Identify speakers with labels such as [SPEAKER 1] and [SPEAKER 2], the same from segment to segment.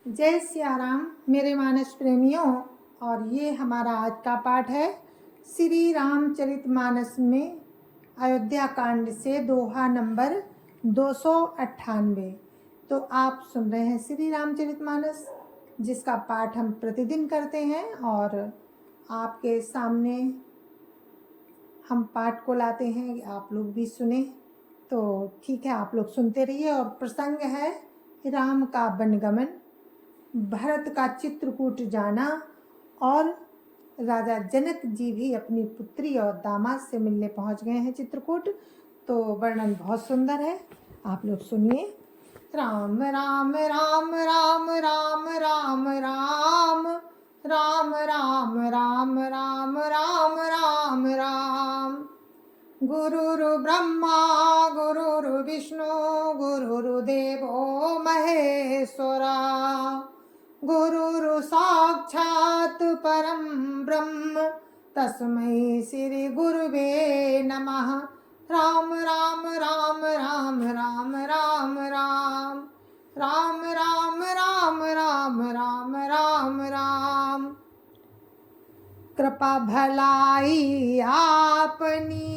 [SPEAKER 1] जय सिया राम मेरे मानस प्रेमियों। और ये हमारा आज का पाठ है श्री रामचरितमानस में अयोध्या कांड से दोहा नंबर 298। तो आप सुन रहे हैं श्री रामचरितमानस, जिसका पाठ हम प्रतिदिन करते हैं और आपके सामने हम पाठ को लाते हैं, आप लोग भी सुने। तो ठीक है, आप लोग सुनते रहिए। और प्रसंग है राम का वनगमन, भरत का चित्रकूट जाना और राजा जनक जी भी अपनी पुत्री और दामाद से मिलने पहुंच गए हैं चित्रकूट। तो वर्णन बहुत सुंदर है, आप लोग सुनिए। राम राम राम राम राम राम राम राम राम राम राम राम राम राम। गुरुरु ब्रह्मा गुरुरु विष्णु गुरुर्देवो महेश्वरा, गुरुरु साक्षात् परं ब्रह्म तस्मै श्री गुरुवे नमः। राम राम राम राम राम राम राम राम राम राम राम राम राम राम। कृपा भलाई आपनी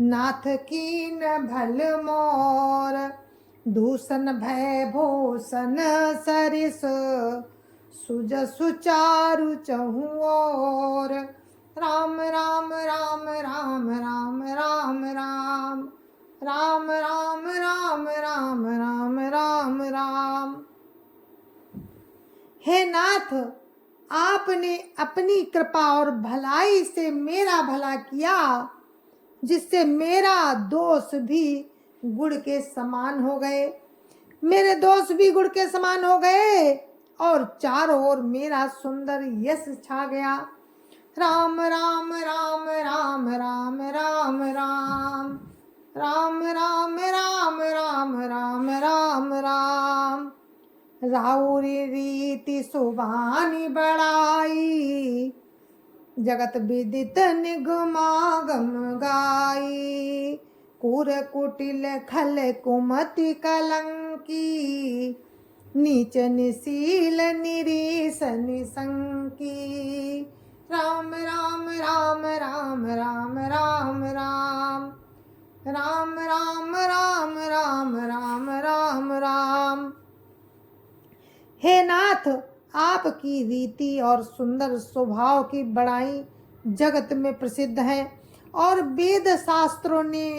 [SPEAKER 1] नाथ कीन भल मोर, दूषण भय भूषण सरिस सुज सुचारु चहु ओर। राम राम राम राम राम राम राम राम राम राम राम राम राम राम। हे नाथ, आपने अपनी कृपा और भलाई से मेरा भला किया, जिससे मेरा दोष भी गुड़ के समान हो गए। मेरे दोष भी गुड़ के समान हो गए और चारों ओर मेरा सुंदर यश छा गया। राम राम राम राम राम राम राम राम राम राम राम राम राम राम। राउरी रीति सुबानी बड़ाई, जगत विदित निगमागम गाई। कूर कुटिल खल कुमति कलंकी, नीच निशील निरीश निसंकी। राम राम राम राम राम राम राम राम राम राम राम राम राम राम। हे नाथ, आपकी रीति और सुंदर स्वभाव की बड़ाई जगत में प्रसिद्ध है और वेद शास्त्रों ने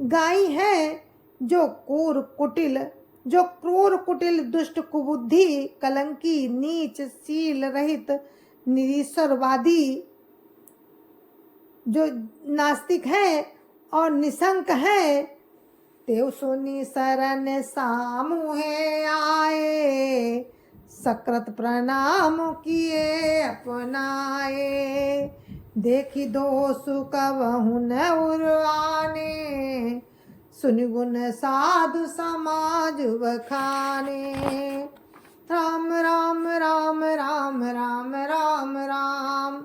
[SPEAKER 1] गाई है। जो क्रूर कुटिल दुष्ट कुबुद्धि कलंकी नीच शील रहित निरीश्वरवादी, जो नास्तिक है और निशंक है, तेव सुनी शरण सामुहे आए। सकृत प्रणाम किए अपनाए, देखी दोष कबहु न उराने। सुनि गुण साधु समाज बखाने। राम राम राम राम राम राम राम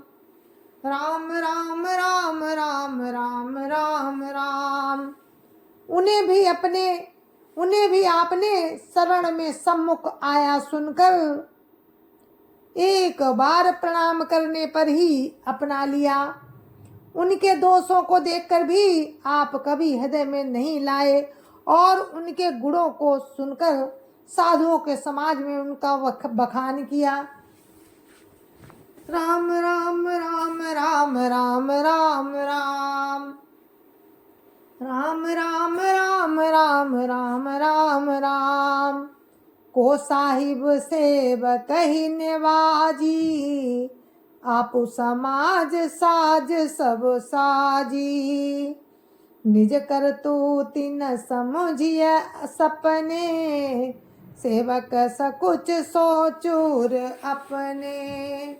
[SPEAKER 1] राम राम राम राम राम राम राम। उन्हें भी आपने शरण में सम्मुख आया सुनकर एक बार प्रणाम करने पर ही अपना लिया। उनके दोषों को देखकर भी आप कभी हृदय में नहीं लाए और उनके गुणों को सुनकर साधुओं के समाज में उनका बखान किया। राम राम राम राम राम राम राम राम राम राम राम राम राम राम। को साहिब सेवक ही निवाजी, आपु समाज साज सब साजी। निज करतूति न समझिए सपने, सेवक सकुच सोचूर अपने।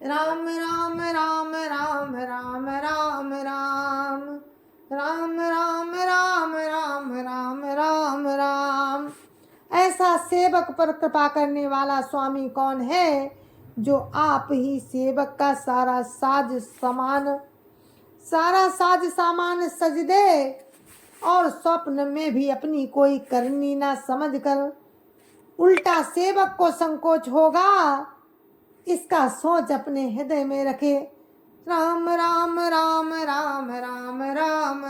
[SPEAKER 1] राम राम राम राम राम राम राम राम राम राम राम राम राम राम। ऐसा सेवक पर कृपा करने वाला स्वामी कौन है, जो आप ही सेवक का सारा साज सामान सज दे और स्वप्न में भी अपनी कोई करनी ना समझकर उल्टा सेवक को संकोच होगा, इसका सोच अपने हृदय में रखे। राम राम राम राम राम राम राम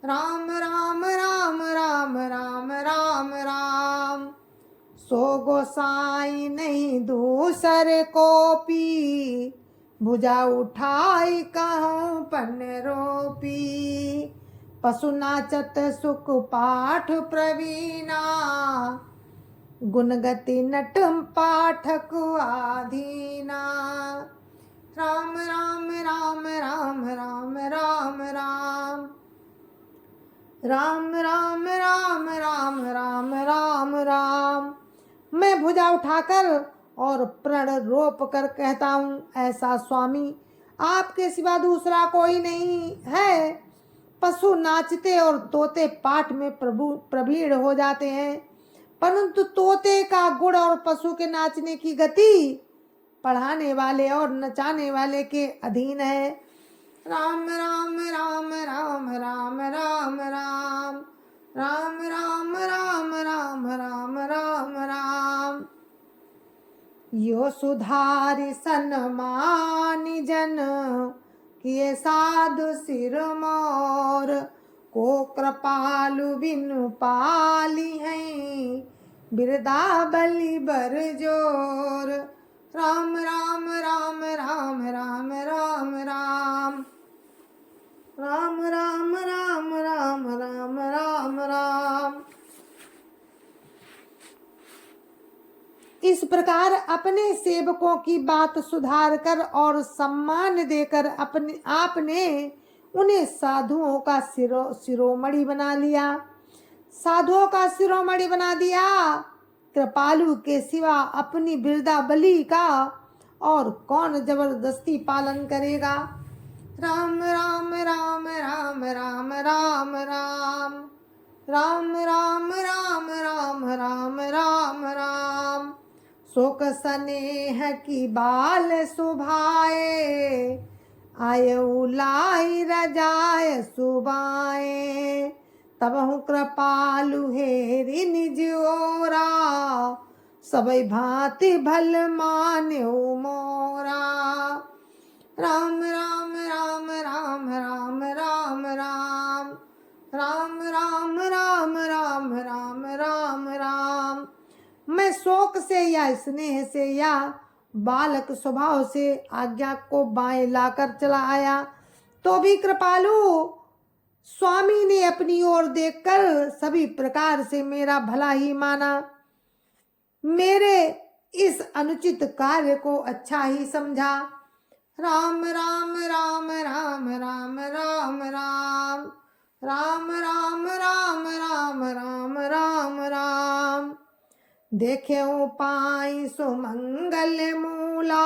[SPEAKER 1] राम राम राम राम राम राम राम। सो गोसाई नहीं दूसरे को पी, भुजा उठाई कहूँ पन रोपी। पशु नाचत सुख पाठ प्रवीणा, गुणगति नट पाठक आधीना। राम राम राम राम राम राम राम राम राम राम राम राम राम राम। मैं भुजा उठाकर और प्रण रोप कर कहता हूँ, ऐसा स्वामी आपके सिवा दूसरा कोई नहीं है। पशु नाचते और तोते पाठ में प्रवीण हो जाते हैं, परंतु तोते का गुण और पशु के नाचने की गति पढ़ाने वाले और नचाने वाले के अधीन है। राम राम राम राम राम राम राम राम राम राम राम राम राम राम। यो सुधारि सन्मानि जन, किए साधु सिर मोर। को कृपालु बिनु पाली हैं, बिरदा बलि बर जोर। राम राम राम राम राम राम राम राम राम राम राम राम राम राम। इस प्रकार अपने सेवकों की बात सुधार कर और सम्मान देकर अपने आपने उन्हें साधुओं का शिरोमणि बना लिया, साधुओं का शिरोमणि बना दिया। कृपालु के सिवा अपनी बिरदा बलि का और कौन जबरदस्ती पालन करेगा। राम राम राम राम राम राम राम राम राम राम राम राम राम राम। शोक स्नेह की बाल सुभाए, आय उलाई रजाय सुबाए। तबहु कृपालु हेरि निज ओरा, सबई भांति भल मान्यो मोरा। राम राम राम राम राम राम राम राम राम राम राम राम राम राम। मैं शोक से या स्नेह से या बालक स्वभाव से आज्ञा को बाएं लाकर चला आया, तो भी कृपालु स्वामी ने अपनी ओर देखकर सभी प्रकार से मेरा भला ही माना, मेरे इस अनुचित कार्य को अच्छा ही समझा। राम राम राम राम राम राम राम राम राम राम राम राम राम राम। देखे पाई सुमंगल मूला,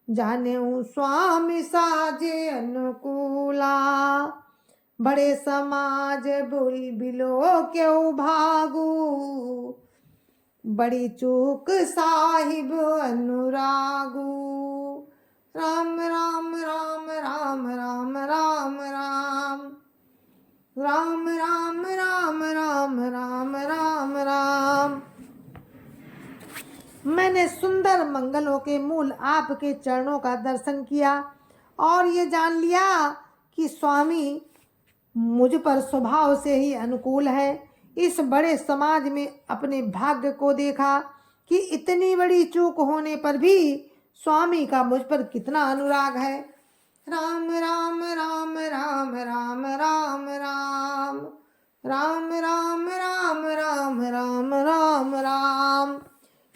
[SPEAKER 1] जाने स्वामी साजे अनुकूला। बड़े समाज बुल बिलो क्यों भागू, बड़ी चूक साहिब अनुरागू। राम राम राम राम राम राम राम राम राम राम राम राम राम राम। मैंने सुंदर मंगलों के मूल आपके चरणों का दर्शन किया और ये जान लिया कि स्वामी मुझ पर स्वभाव से ही अनुकूल है। इस बड़े समाज में अपने भाग्य को देखा कि इतनी बड़ी चूक होने पर भी स्वामी का मुझ पर कितना अनुराग है। राम राम राम राम राम राम राम राम राम राम राम राम राम राम।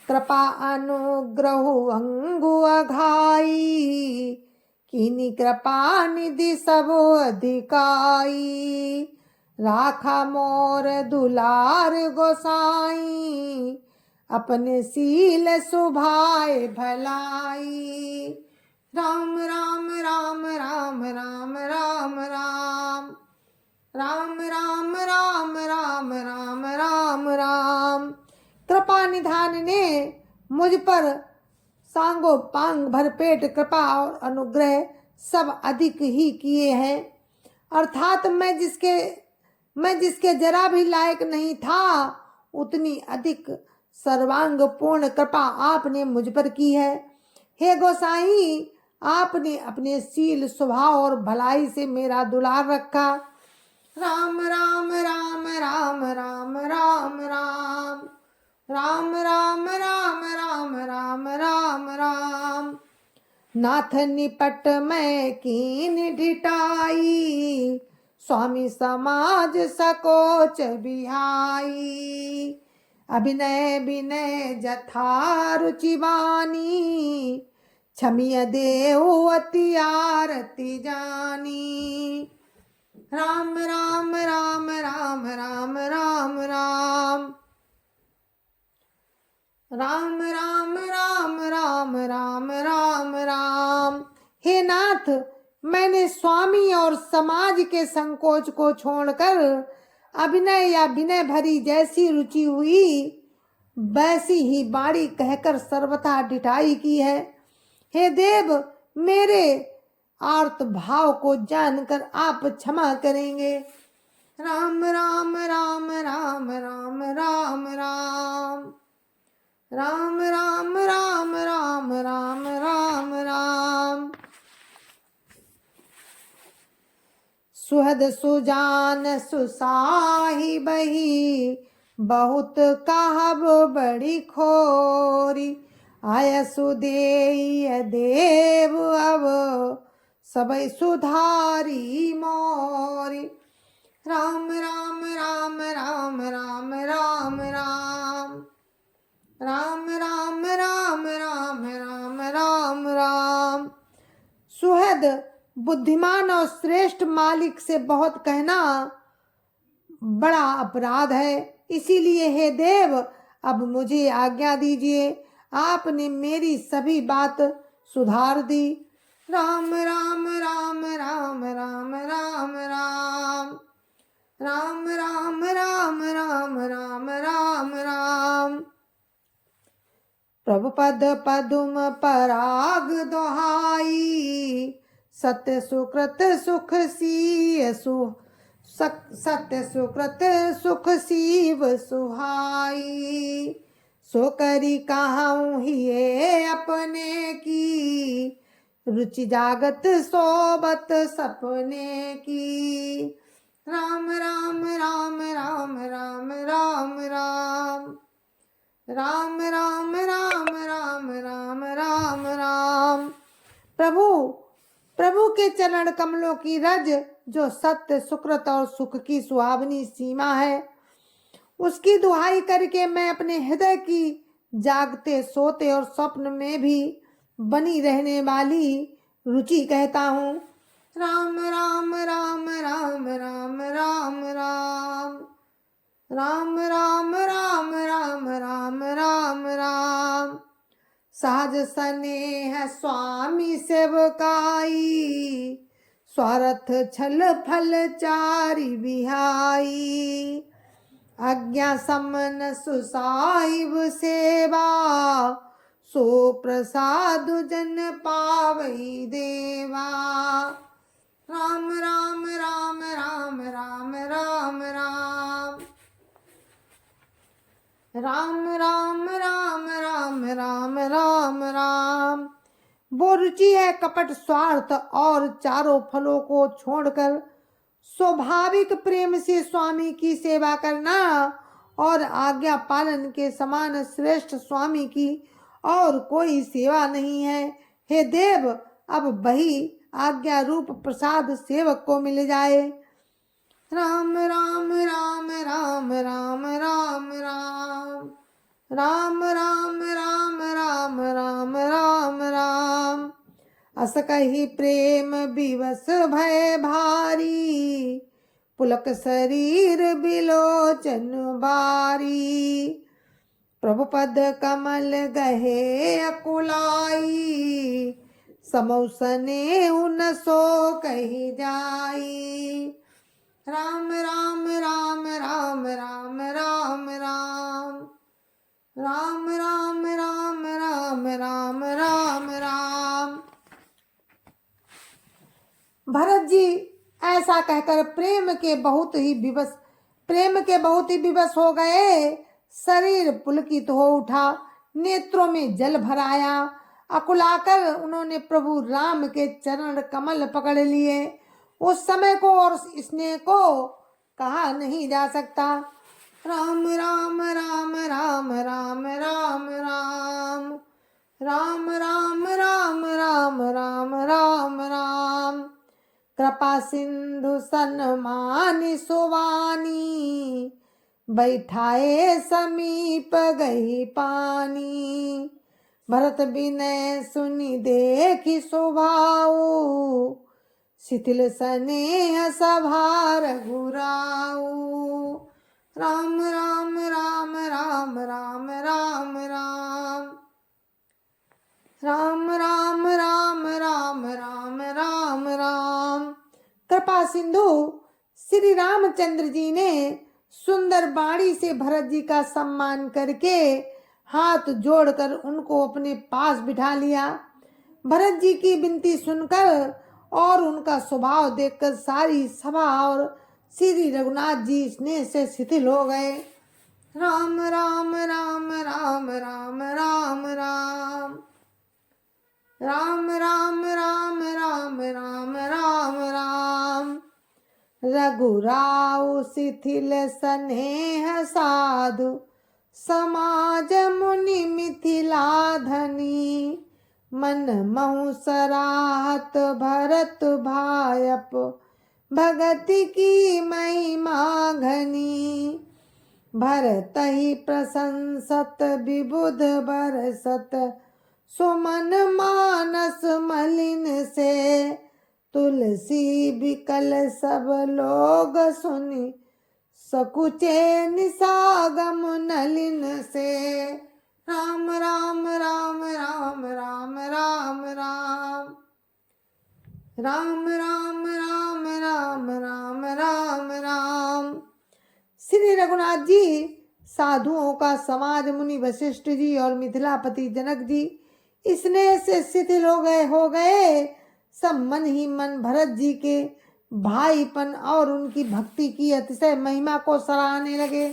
[SPEAKER 1] कृपा अनुग्रह अंगु अघाई, कीनी कृपा निधि सब अधिकाई। राखा मोर दुलार गोसाई, अपने सील सुभाए भलाई। राम राम राम राम राम राम राम राम राम राम राम राम राम राम। कृपा निधान ने मुझ पर सांगो पांग भरपेट कृपा और अनुग्रह सब अधिक ही किए हैं। अर्थात मैं जिसके जरा भी लायक नहीं था, उतनी अधिक सर्वांग पूर्ण कृपा आपने मुझ पर की है। हे गोसाई, आपने अपने शील स्वभाव और भलाई से मेरा दुलार रखा। राम राम राम राम राम राम राम राम राम राम राम राम राम राम। नाथ निपट मैं कीन ढिठाई, स्वामी समाज सकोच बिहाई। अभिनय विनय जथा रुचिवानी, क्षमिय देव अति आरती जानी। राम राम राम राम राम राम राम राम राम राम राम राम राम राम। हे नाथ, मैंने स्वामी और समाज के संकोच को छोड़कर अभिनय या विनय भरी जैसी रुचि हुई वैसी ही बाणी कहकर सर्वथा ढिठाई की है। हे देव, मेरे आर्त भाव को जानकर आप क्षमा करेंगे। राम राम राम राम राम राम राम राम राम राम राम राम राम राम। सुहद सुजान सुसाही बही, बहुत कहब बड़ी खोरी। आय सुदेय देव अब सबई सुधारी मोरी। राम राम राम राम राम राम राम राम राम राम राम राम राम राम। सुहद बुद्धिमान और श्रेष्ठ मालिक से बहुत कहना बड़ा अपराध है, इसीलिए हे देव अब मुझे आज्ञा दीजिए। आपने मेरी सभी बात सुधार दी। राम राम राम राम राम राम राम राम राम राम राम राम राम राम। प्रभु पद पदुम पराग दोहाई, सत्य सुकृत सुख सीय सत्य सुकृत सुख सीव सुहाई। सो करी कहूँ हिये अपने की, रुचि जागत सोबत सपने की। राम राम राम राम राम राम राम राम राम राम राम राम राम राम। प्रभु के चरण कमलों की रज, जो सत्य सुकृत और सुख की सुहावनी सीमा है, उसकी दुहाई करके मैं अपने हृदय की जागते सोते और स्वप्न में भी बनी रहने वाली रुचि कहता हूँ। राम राम राम राम राम राम राम राम राम राम राम राम राम राम। सहज स्नेह स्वामी सेवकाई, स्वार्थ छल फल चारि बिहाई। आज्ञा समन सुसाहिब सेवा, सो प्रसाद जन पावई देवा। राम राम राम राम राम राम राम राम राम राम राम राम राम राम। वो रुचि है कपट स्वार्थ और चारों फलों को छोड़कर स्वाभाविक प्रेम से स्वामी की सेवा करना, और आज्ञा पालन के समान श्रेष्ठ स्वामी की और कोई सेवा नहीं है। हे देव, अब वही आज्ञा रूप प्रसाद सेवक को मिल जाए। राम राम राम राम राम राम राम राम राम राम राम राम राम राम। अस कही प्रेम विवश भय भारी, पुलक शरीर बिलोचन बारी। प्रभु पद कमल गहे अकुलाई, समौसने उन सो कही जाई। राम राम राम राम राम राम राम राम राम राम राम राम राम राम। भरत जी ऐसा कहकर प्रेम के बहुत ही विवश हो गए। शरीर पुलकित हो उठा, नेत्रों में जल भर आया। अकुलाकर उन्होंने प्रभु राम के चरण कमल पकड़ लिए। उस समय को और स्नेह को कहा नहीं जा सकता। राम राम राम राम राम राम राम राम राम राम राम राम राम राम। कृपा सिंधु सन्मानि सुवानी, बैठाए समीप गई पानी। भरत विनय सुनि देखि स्वभाव, शिथिल स्नेह सभा रघुराऊ। राम राम राम राम राम राम राम राम राम राम राम राम राम राम। कृपा सिंधु श्री रामचंद्र जी ने सुंदर बाणी से भरत जी का सम्मान करके हाथ जोड़कर उनको अपने पास बिठा लिया। भरत जी की विनती सुनकर और उनका स्वभाव देखकर सारी सभा और श्री रघुनाथ जी स्नेह से शिथिल हो गए। राम राम राम राम राम राम राम राम राम राम राम राम राम राम। रघुराव शिथिल स्नेह साधु, समाज मुनि मिथिला धनी। मन महु सराहत भरत भायप, भगति की महिमा घनी। भरत ही प्रशंसत विबुध बरसत, सुमन मानस मलिन से। तुलसी बिकल सब लोग सुनि, सकुचे निसागम नलिन से। राम राम राम राम राम राम राम राम राम राम राम राम राम राम। श्री रघुनाथ जी साधुओं का समाज मुनि वशिष्ठ जी और मिथिलापति जनक जी स्नेह से शिथिल हो गए। सब मन ही मन भरत जी के भाईपन और उनकी भक्ति की अतिशय महिमा को सराहने लगे।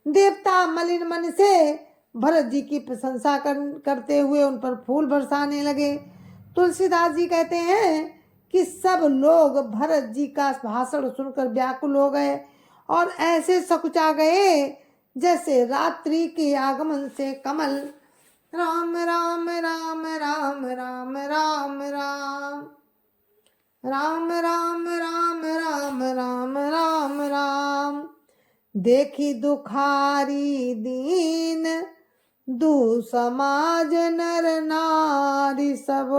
[SPEAKER 1] देवता मलिन मन से भरत जी की प्रशंसा करते हुए उन पर फूल बरसाने लगे। तुलसीदास जी कहते हैं कि सब लोग भरत जी का भाषण सुनकर व्याकुल हो गए और ऐसे सकुचा गए जैसे रात्रि के आगमन से कमल। राम राम राम राम राम राम राम राम राम राम राम राम राम राम। देखी दुखारी दीन, दू समाज नर नारी सब।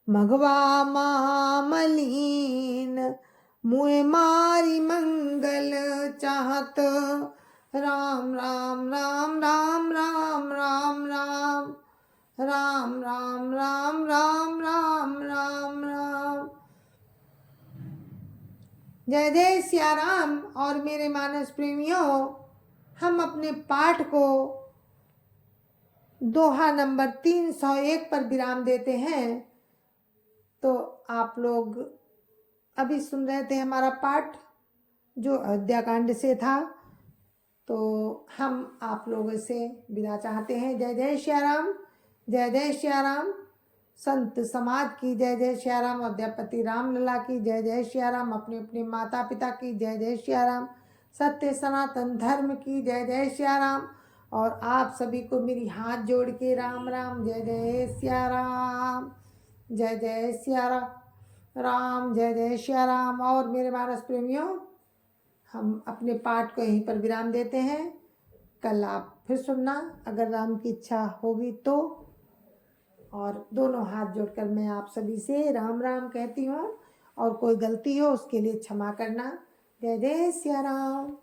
[SPEAKER 1] मघवा महामलीन, मुए मारी मंगल चाहत। राम राम राम राम राम राम राम राम राम राम राम राम राम राम। जय जय सिया राम। और मेरे मानस प्रेमियों, हम अपने पाठ को दोहा नंबर 301 पर विराम देते हैं। तो आप लोग अभी सुन रहे थे हमारा पाठ जो अयोध्या कांड से था। तो हम आप लोगों से विदा चाहते हैं। जय जय श्या राम, जय जय श्या राम। संत समाज की जय जय श्या राम। अयोध्यापति रामलला की जय जय श्या राम। अपने अपने माता पिता की जय जय श्या राम। सत्य सनातन धर्म की जय जय श्या राम। और आप सभी को मेरी हाथ जोड़ के राम राम, जय जय श्या राम, जय जय श्या राम, जय जय श्या राम। और मेरे मानस प्रेमियों, हम अपने पाठ को यहीं पर विराम देते हैं। कल आप फिर सुनना अगर राम की इच्छा होगी तो। और दोनों हाथ जोड़कर मैं आप सभी से राम राम कहती हूँ, और कोई गलती हो उसके लिए क्षमा करना। जय जय श्या राम।